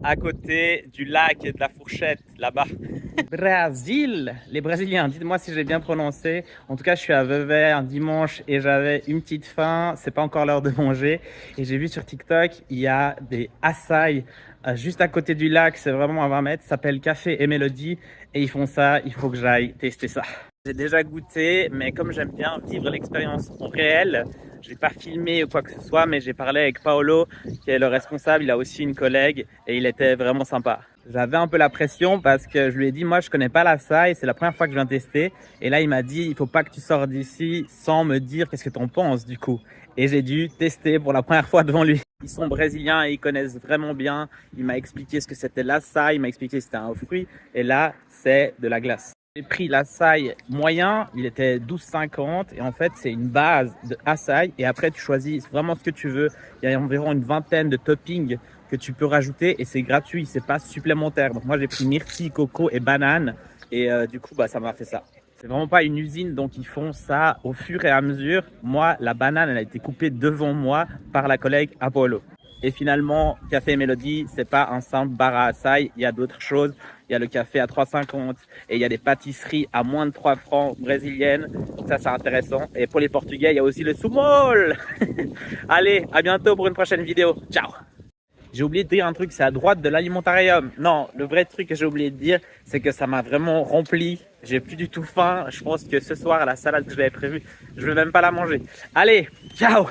à côté du lac et de la fourchette, là-bas. Brésil, les Brésiliens, dites-moi si j'ai bien prononcé. En tout cas, je suis à Vevey un dimanche et j'avais une petite faim. C'est pas encore l'heure de manger. Et j'ai vu sur TikTok, il y a des açaï juste à côté du lac. C'est vraiment à 20 mètres. Ça s'appelle Café et Mélodie. Et ils font ça. Il faut que j'aille tester ça. J'ai déjà goûté, mais comme j'aime bien vivre l'expérience en réel, je n'ai pas filmé ou quoi que ce soit, mais j'ai parlé avec Paolo, qui est le responsable. Il a aussi une collègue et il était vraiment sympa. J'avais un peu la pression parce que je lui ai dit, moi, je connais pas l'açaï, c'est la première fois que je viens tester. Et là, il m'a dit, il faut pas que tu sors d'ici sans me dire qu'est-ce que tu en penses du coup. Et j'ai dû tester pour la première fois devant lui. Ils sont brésiliens et ils connaissent vraiment bien. Il m'a expliqué ce que c'était l'açaï, il m'a expliqué que c'était un fruit. Et là, c'est de la glace. J'ai pris l'açaï moyen, il était 12,50 et en fait c'est une base de açaï et après tu choisis vraiment ce que tu veux. Il y a environ une vingtaine de toppings que tu peux rajouter et c'est gratuit, c'est pas supplémentaire. Donc moi j'ai pris myrtille, coco et banane et du coup ça m'a fait ça. C'est vraiment pas une usine, donc ils font ça au fur et à mesure. Moi, la banane, elle a été coupée devant moi par la collègue Apollo. Et finalement, Café Mélodie, c'est pas un simple bar à açaï, il y a d'autres choses. Il y a le café à 3,50 et il y a des pâtisseries à moins de 3 francs brésiliennes. Donc ça, c'est intéressant. Et pour les Portugais, il y a aussi le sumol. Allez, à bientôt pour une prochaine vidéo. Ciao. J'ai oublié de dire un truc, c'est à droite de l'alimentarium. Non, le vrai truc que j'ai oublié de dire, c'est que ça m'a vraiment rempli. J'ai plus du tout faim. Je pense que ce soir, la salade que j'avais prévue, je vais même pas la manger. Allez, ciao.